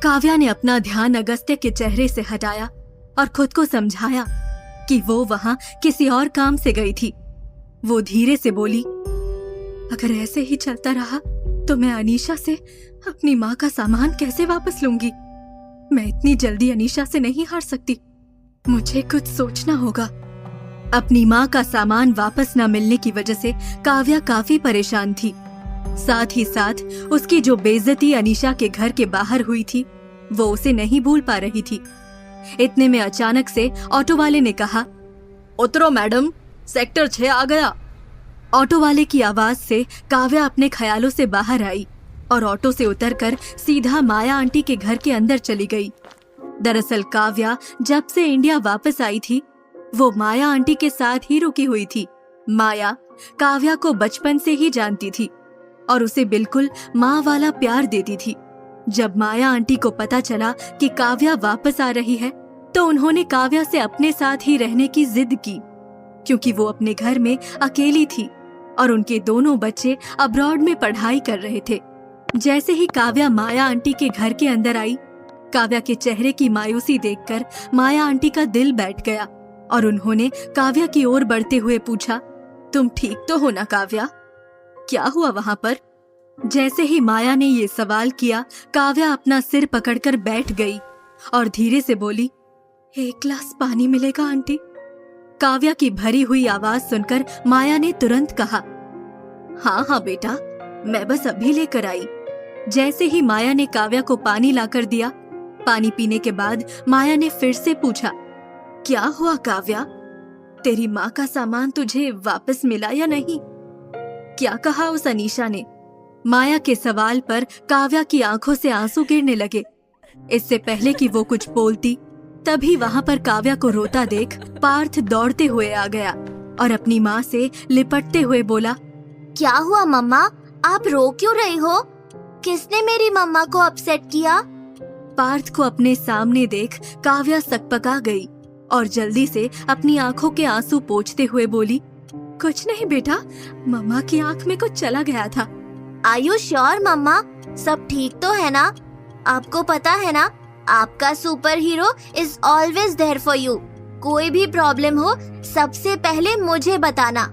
काव्या ने अपना ध्यान अगस्त्य के चेहरे से हटाया और खुद को समझाया कि वो वहां किसी और काम से गई थी। वो धीरे से बोली, अगर ऐसे ही चलता रहा तो मैं अनीशा से अपनी माँ का सामान कैसे वापस लूंगी। मैं इतनी जल्दी अनीशा से नहीं हार सकती। मुझे कुछ सोचना होगा। अपनी माँ का सामान वापस न मिलने की वजह से काव्या काफी परेशान थी। साथ ही साथ उसकी जो बेइज्जती अनीशा के घर के बाहर हुई थी वो उसे नहीं भूल पा रही थी। इतने में अचानक से ऑटो वाले ने कहा, उतरो मैडम, सेक्टर 6 आ गया। ऑटो वाले की आवाज से काव्या अपने ख्यालों से बाहर आई और ऑटो से उतरकर सीधा माया आंटी के घर के अंदर चली गई। दरअसल काव्या जब से इंडिया वापस आई थी वो माया आंटी के साथ ही रुकी हुई थी। माया काव्या को बचपन से ही जानती थी और उसे बिल्कुल माँ वाला प्यार देती थी। जब माया आंटी को पता चला कि काव्या वापस आ रही है तो उन्होंने काव्या से अपने साथ ही रहने की जिद की, क्योंकि वो अपने घर में अकेली थी और उनके दोनों बच्चे अब्रॉड में पढ़ाई कर रहे थे। जैसे ही काव्या माया आंटी के घर के अंदर आई, काव्या के चेहरे की मायूसी देखकर माया आंटी का दिल बैठ गया और उन्होंने काव्या की ओर बढ़ते हुए पूछा, तुम ठीक तो हो ना काव्या? क्या हुआ वहां पर? जैसे ही माया ने ये सवाल किया, काव्या अपना सिर पकड़कर बैठ गई और धीरे से बोली, 1 गिलास पानी मिलेगा आंटी? काव्या की भरी हुई आवाज सुनकर माया ने तुरंत कहा, हाँ हाँ बेटा, मैं बस अभी लेकर आई। जैसे ही माया ने काव्या को पानी लाकर दिया, पानी पीने के बाद माया ने फिर से पूछा, क्या हुआ काव्या? तेरी माँ का सामान तुझे वापस मिला या नहीं? क्या कहा उस अनीशा ने? माया के सवाल पर काव्या की आंखों से आंसू गिरने लगे। इससे पहले कि वो कुछ बोलती, तभी वहां पर काव्या को रोता देख पार्थ दौड़ते हुए आ गया और अपनी माँ से लिपटते हुए बोला, क्या हुआ मम्मा? आप रो क्यों रही हो? किसने मेरी मम्मा को अपसेट किया? पार्थ को अपने सामने देख काव्या सकपका गई और जल्दी से अपनी आंखों के आंसू पोंछते हुए बोली, कुछ नहीं बेटा, मम्मा की आंख में कुछ चला गया था। आर यू श्योर मम्मा? सब ठीक तो है ना? आपको पता है ना, आपका superhero is always there for you. कोई भी प्रॉब्लम हो सबसे पहले मुझे बताना।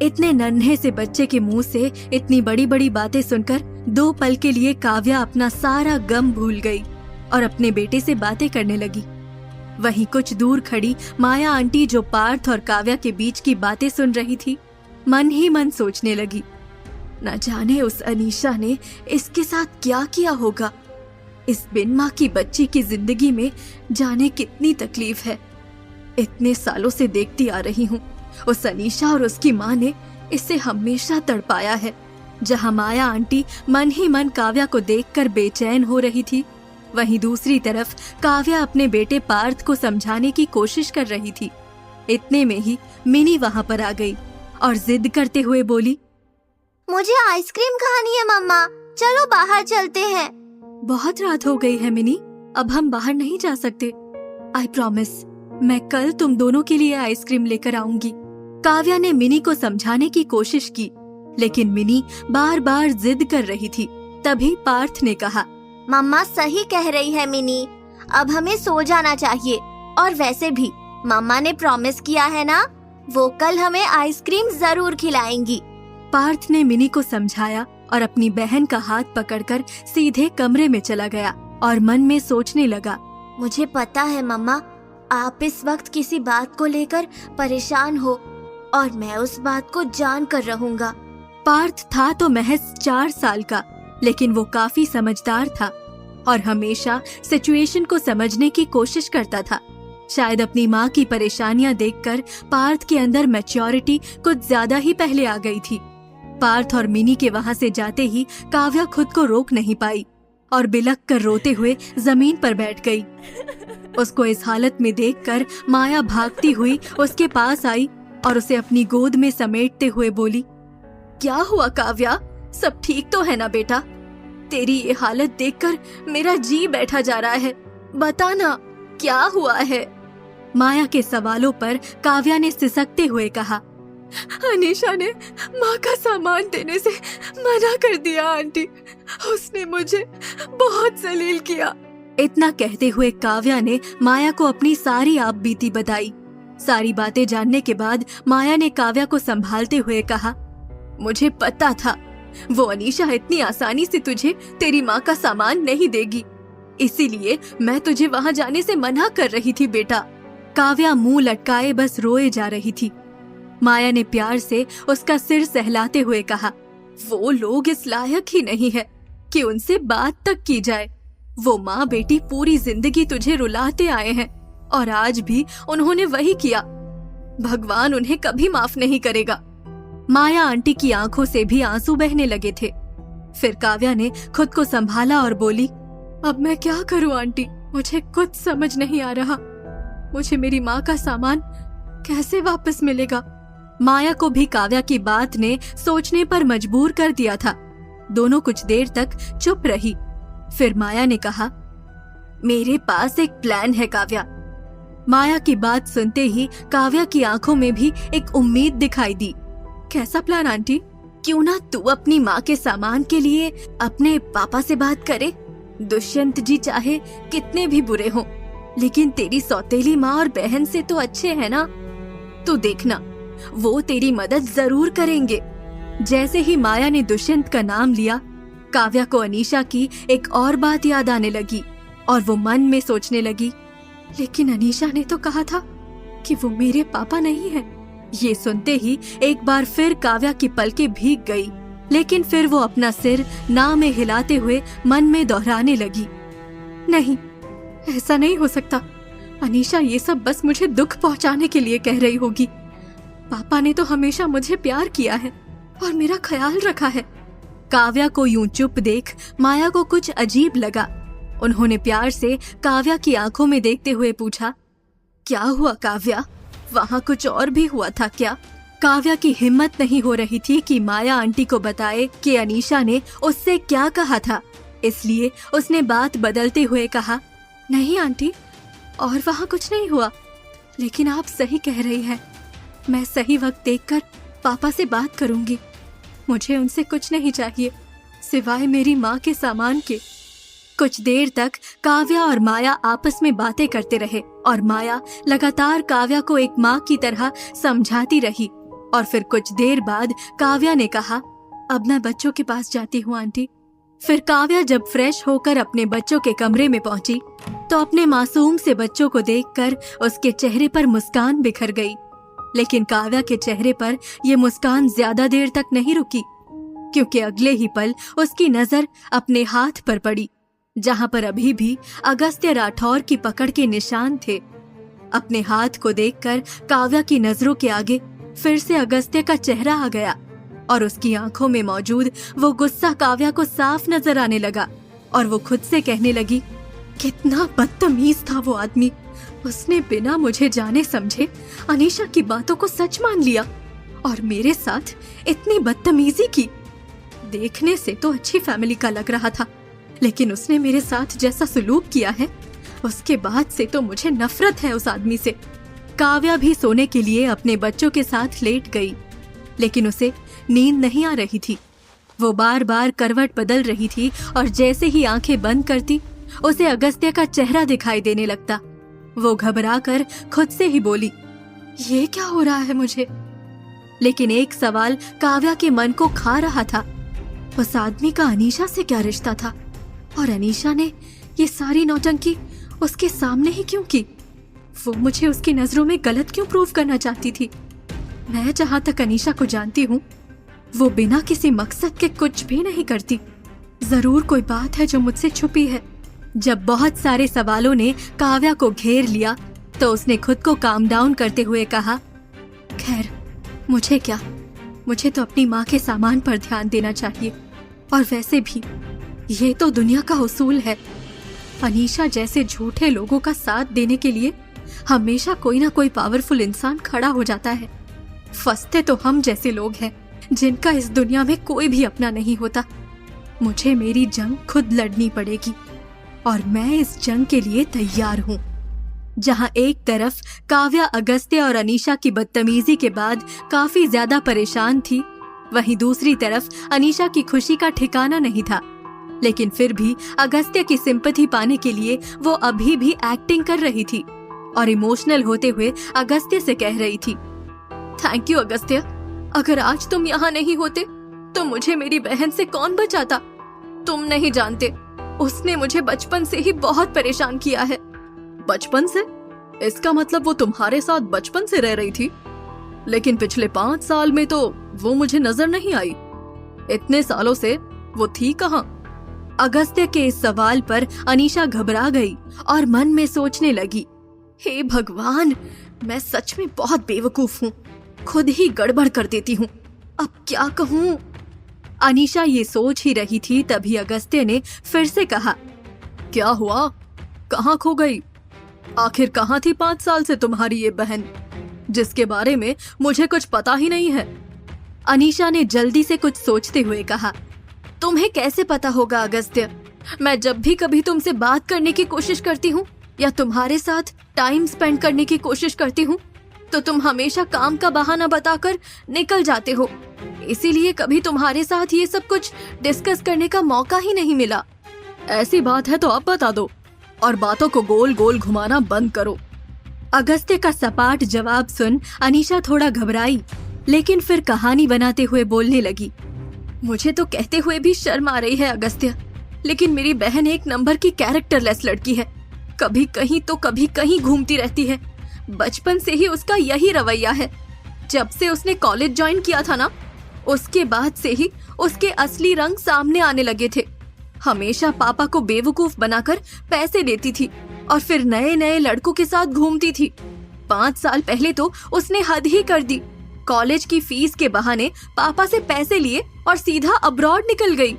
इतने नन्हे से बच्चे के मुंह से इतनी बड़ी बड़ी बातें सुनकर 2 पल के लिए काव्या अपना सारा गम भूल गई और अपने बेटे से बातें करने लगी। वहीं कुछ दूर खड़ी माया आंटी, जो पार्थ और काव्या के बीच की बातें सुन रही थी, मन ही मन सोचने लगी, न जाने उस अनीशा ने इसके साथ क्या किया होगा। इस बिन माँ की बच्ची की जिंदगी में जाने कितनी तकलीफ है। इतने सालों से देखती आ रही हूँ, उस अनीशा और उसकी माँ ने इसे हमेशा तड़पाया है। जहाँ माया आंटी मन ही मन काव्या को देखकर बेचैन हो रही थी, वहीं दूसरी तरफ काव्या अपने बेटे पार्थ को समझाने की कोशिश कर रही थी। इतने में ही मिनी वहाँ पर आ गई और जिद करते हुए बोली, मुझे आइसक्रीम खानी है मम्मा, चलो बाहर चलते हैं। बहुत रात हो गई है मिनी, अब हम बाहर नहीं जा सकते। आई प्रॉमिस, मैं कल तुम दोनों के लिए आइसक्रीम लेकर आऊंगी। काव्या ने मिनी को समझाने की कोशिश की, लेकिन मिनी बार बार जिद कर रही थी। तभी पार्थ ने कहा, मम्मा सही कह रही है मिनी, अब हमें सो जाना चाहिए। और वैसे भी मम्मा ने प्रॉमिस किया है ना, वो कल हमें आइसक्रीम जरूर खिलाएंगी। पार्थ ने मिनी को समझाया और अपनी बहन का हाथ पकड़कर सीधे कमरे में चला गया और मन में सोचने लगा, मुझे पता है मम्मा, आप इस वक्त किसी बात को लेकर परेशान हो और मैं उस बात को जान कर रहूंगा। पार्थ था तो महज 4 साल का, लेकिन वो काफी समझदार था और हमेशा सिचुएशन को समझने की कोशिश करता था। शायद अपनी माँ की परेशानियां देखकर पार्थ के अंदर मैच्योरिटी कुछ ज्यादा ही पहले आ गई थी। पार्थ और मिनी के वहाँ से जाते ही काव्या खुद को रोक नहीं पाई और बिलख कर रोते हुए जमीन पर बैठ गई। उसको इस हालत में देखकर माया भागती हुई उसके पास आई और उसे अपनी गोद में समेटते हुए बोली, क्या हुआ काव्या? सब ठीक तो है ना बेटा? तेरी ये हालत देखकर मेरा जी बैठा जा रहा है, बता ना क्या हुआ है? माया के सवालों पर काव्या ने सिसकते हुए कहा, अनीशा ने माँ का सामान देने से मना कर दिया आंटी। उसने मुझे बहुत जलील किया। इतना कहते हुए काव्या ने माया को अपनी सारी आप बीती बताई। सारी बातें जानने के बाद माया ने काव्या को संभालते हुए कहा, मुझे पता था वो अनीशा इतनी आसानी से तुझे तेरी माँ का सामान नहीं देगी, इसीलिए मैं तुझे वहाँ जाने से मना कर रही थी बेटा। काव्या मुंह लटकाए बस रोए जा रही थी। माया ने प्यार से उसका सिर सहलाते हुए कहा, वो लोग इस लायक ही नहीं है कि उनसे बात तक की जाए। वो माँ बेटी पूरी जिंदगी तुझे रुलाते आए हैं और आज भी उन्होंने वही किया। भगवान उन्हें कभी माफ नहीं करेगा। माया आंटी की आंखों से भी आंसू बहने लगे थे। फिर काव्या ने खुद को संभाला और बोली, अब मैं क्या करूं आंटी, मुझे कुछ समझ नहीं आ रहा। मुझे मेरी माँ का सामान कैसे वापस मिलेगा? माया को भी काव्या की बात ने सोचने पर मजबूर कर दिया था। दोनों कुछ देर तक चुप रही। फिर माया ने कहा, मेरे पास एक प्लान है काव्या। माया की बात सुनते ही काव्या की आंखों में भी एक उम्मीद दिखाई दी। कैसा प्लान आंटी? क्यों ना तू अपनी माँ के सामान के लिए अपने पापा से बात करे। दुष्यंत जी चाहे कितने भी बुरे हों, लेकिन तेरी सौतेली माँ और बहन से तो अच्छे हैं ना। तू देखना, वो तेरी मदद जरूर करेंगे। जैसे ही माया ने दुष्यंत का नाम लिया, काव्या को अनीशा की एक और बात याद आने लगी और वो मन में सोचने लगी, लेकिन अनीशा ने तो कहा था कि वो मेरे पापा नहीं है। ये सुनते ही एक बार फिर काव्या की पलकें भीग गई, लेकिन फिर वो अपना सिर ना में हिलाते हुए मन में दोहराने लगी, नहीं, ऐसा नहीं हो सकता। अनीशा ये सब बस मुझे दुख पहुंचाने के लिए कह रही होगी। पापा ने तो हमेशा मुझे प्यार किया है और मेरा ख्याल रखा है। काव्या को यूं चुप देख माया को कुछ अजीब लगा। उन्होंने प्यार से काव्या की आंखों में देखते हुए पूछा, क्या हुआ काव्या, वहाँ कुछ और भी हुआ था क्या? काव्या की हिम्मत नहीं हो रही थी कि माया आंटी को बताए कि अनीशा ने उससे क्या कहा था, इसलिए उसने बात बदलते हुए कहा, नहीं आंटी, और वहाँ कुछ नहीं हुआ, लेकिन आप सही कह रही हैं। मैं सही वक्त देखकर पापा से बात करूंगी। मुझे उनसे कुछ नहीं चाहिए सिवाय मेरी माँ के सामान के। कुछ देर तक काव्या और माया आपस में बातें करते रहे और माया लगातार काव्या को एक माँ की तरह समझाती रही। और फिर कुछ देर बाद काव्या ने कहा, अब मैं बच्चों के पास जाती हूँ आंटी। फिर काव्या जब फ्रेश होकर अपने बच्चों के कमरे में पहुंची तो अपने मासूम से बच्चों को देखकर उसके चेहरे पर मुस्कान बिखर गई। लेकिन काव्या के चेहरे पर यह मुस्कान ज्यादा देर तक नहीं रुकी, क्योंकि अगले ही पल उसकी नजर अपने हाथ पर पड़ी, जहां पर अभी भी अगस्त्य राठौर की पकड़ के निशान थे। अपने हाथ को देखकर काव्या की नजरों के आगे फिर से अगस्त्य का चेहरा आ गया और उसकी आंखों में मौजूद वो गुस्सा काव्या को साफ नजर आने लगा और वो खुद से कहने लगी, कितना बदतमीज था वो आदमी। उसने बिना मुझे जाने समझे अनीशा की बातों को सच मान लिया और मेरे साथ इतनी बदतमीजी की। देखने से तो अच्छी फैमिली का लग रहा था, लेकिन उसने मेरे साथ जैसा सुलूक किया है, उसके बाद से तो मुझे नफरत है उस आदमी से। काव्या भी सोने के लिए अपने बच्चों के साथ लेट गई, लेकिन उसे नींद नहीं आ रही थी। वो बार बार करवट बदल रही थी और जैसे ही आंखें बंद करती उसे अगस्त्य का चेहरा दिखाई देने लगता। वो घबराकर खुद से ही बोली, ये क्या हो रहा है मुझे? लेकिन एक सवाल काव्या के मन को खा रहा था, उस आदमी का अनीशा से क्या रिश्ता था और अनीशा ने ये सारी नौटंकी उसके सामने ही क्यों की? वो मुझे उसकी नजरों में गलत क्यों प्रूव करना चाहती थी? मैं जहां तक अनीशा को जानती हूँ, वो बिना किसी मकसद के कुछ भी नहीं करती। जरूर कोई बात है जो मुझसे छुपी है। जब बहुत सारे सवालों ने काव्या को घेर लिया तो उसने खुद को काम डाउन करते हुए कहा, खैर मुझे क्या, मुझे तो अपनी माँ के सामान पर ध्यान देना चाहिए। और वैसे भी ये तो दुनिया का उसूल है, अनीशा जैसे झूठे लोगों का साथ देने के लिए हमेशा कोई ना कोई पावरफुल इंसान खड़ा हो जाता है। फंसते तो हम जैसे लोग हैं जिनका इस दुनिया में कोई भी अपना नहीं होता। मुझे मेरी जंग खुद लड़नी पड़ेगी और मैं इस जंग के लिए तैयार हूँ। जहाँ एक तरफ काव्या अगस्त्य और अनीशा की बदतमीजी के बाद काफी ज्यादा परेशान थी, वहीं दूसरी तरफ अनीशा की खुशी का ठिकाना नहीं था। लेकिन फिर भी अगस्त्य की सिंपैथी पाने के लिए वो अभी भी एक्टिंग कर रही थी और इमोशनल होते हुए अगस्त्य से कह रही थी, थैंक यू अगस्त्य, अगर आज तुम यहाँ नहीं होते तो मुझे मेरी बहन से कौन बचाता। तुम नहीं जानते, उसने मुझे बचपन से ही बहुत परेशान किया है। बचपन से? इसका मतलब वो तुम्हारे साथ बचपन से रह रही थी? लेकिन पिछले 5 साल में तो वो मुझे नजर नहीं आई। इतने सालों से वो थी कहाँ? अगस्त्य के इस सवाल पर अनीशा घबरा गई और मन में सोचने लगी, हे भगवान, मैं सच में बहुत बेवकूफ हूँ, खुद ही गड़बड़ कर देती हूँ, अब क्या कहूँ। अनीशा ये सोच ही रही थी, तभी अगस्त्य ने फिर से कहा, क्या हुआ, कहाँ खो गई? आखिर कहाँ थी 5 साल से तुम्हारी ये बहन, जिसके बारे में मुझे कुछ पता ही नहीं है? अनीशा ने जल्दी से कुछ सोचते हुए कहा, तुम्हें कैसे पता होगा अगस्त्य? मैं जब भी कभी तुमसे बात करने की कोशिश करती हूँ या तुम्हारे साथ टाइम स्पेंड करने की कोशिश करती हूँ तो तुम हमेशा काम का बहाना बताकर निकल जाते हो, इसीलिए कभी तुम्हारे साथ ये सब कुछ डिस्कस करने का मौका ही नहीं मिला। ऐसी बात है तो अब बता दो और बातों को गोल गोल घुमाना बंद करो। अगस्त्य का सपाट जवाब सुन अनीशा थोड़ा घबराई, लेकिन फिर कहानी बनाते हुए बोलने लगी, मुझे तो कहते हुए भी शर्म आ रही है अगस्त्य, लेकिन मेरी बहन एक नंबर की कैरेक्टरलेस लड़की है, कभी कहीं तो कभी कहीं घूमती रहती है। बचपन से ही उसका यही रवैया है। जब से उसने कॉलेज ज्वाइन किया था ना, उसके बाद से ही उसके असली रंग सामने आने लगे थे। हमेशा पापा को बेवकूफ बनाकर पैसे देती थी और फिर नए नए लड़कों के साथ घूमती थी। 5 साल पहले तो उसने हद ही कर दी, कॉलेज की फीस के बहाने पापा से पैसे लिए और सीधा अब्रॉड निकल गई।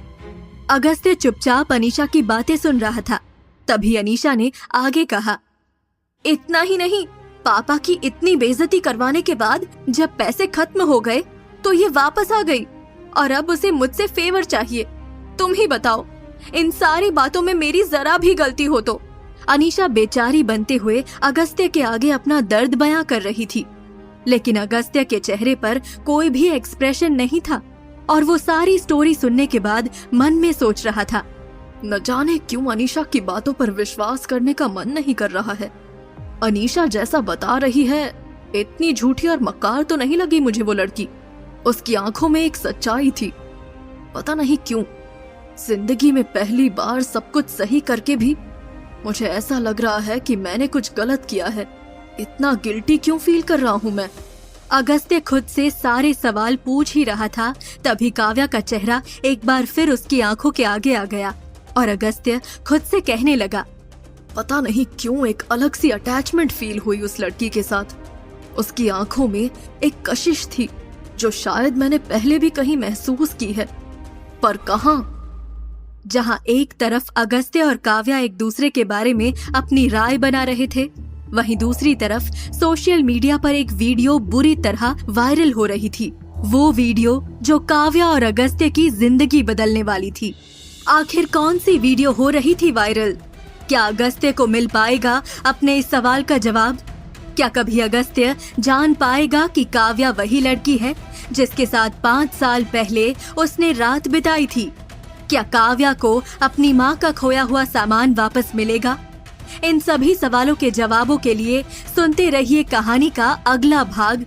अगस्त्य चुपचाप अनीशा की बातें सुन रहा था। तभी अनीशा ने आगे कहा, इतना ही नहीं, पापा की इतनी बेइज्जती करवाने के बाद जब पैसे खत्म हो गए तो ये वापस आ गई और अब उसे मुझसे फेवर चाहिए। तुम ही बताओ, इन सारी बातों में मेरी जरा भी गलती हो तो? अनीशा बेचारी बनते हुए अगस्त्य के आगे अपना दर्द बयां कर रही थी, लेकिन अगस्त्य के चेहरे पर कोई भी एक्सप्रेशन नहीं था और वो सारी स्टोरी सुनने के बाद मन में सोच रहा था, न जाने क्यों अनीशा की बातों पर विश्वास करने का मन नहीं कर रहा है। अनीशा जैसा बता रही है, इतनी झूठी और मक्कार तो नहीं लगी मुझे वो लड़की। उसकी आंखों में एक सच्चाई थी। पता नहीं क्यों जिंदगी में पहली बार सब कुछ सही करके भी मुझे ऐसा लग रहा है कि मैंने कुछ गलत किया है। इतना गिल्टी क्यों फील कर रहा हूँ मैं? अगस्त्य खुद से सारे सवाल पूछ ही रहा था, तभी काव्या का चेहरा एक बार फिर उसकी आंखों के आगे आ गया और अगस्त्य खुद से कहने लगा, पता नहीं क्यों एक अलग सी अटैचमेंट फील हुई उस लड़की के साथ। उसकी आंखों में एक कशिश थी जो शायद मैंने पहले भी कहीं महसूस की है, पर कहां? जहां एक तरफ अगस्त्य और काव्या एक दूसरे के बारे में अपनी राय बना रहे थे, वहीं दूसरी तरफ सोशल मीडिया पर एक वीडियो बुरी तरह वायरल हो रही थी। वो वीडियो जो काव्या और अगस्त्य की जिंदगी बदलने वाली थी। आखिर कौन सी वीडियो हो रही थी वायरल? क्या अगस्त्य को मिल पाएगा अपने इस सवाल का जवाब? क्या कभी अगस्त्य जान पाएगा कि काव्या वही लड़की है जिसके साथ 5 साल पहले उसने रात बिताई थी? क्या काव्या को अपनी माँ का खोया हुआ सामान वापस मिलेगा? इन सभी सवालों के जवाबों के लिए सुनते रहिए कहानी का अगला भाग।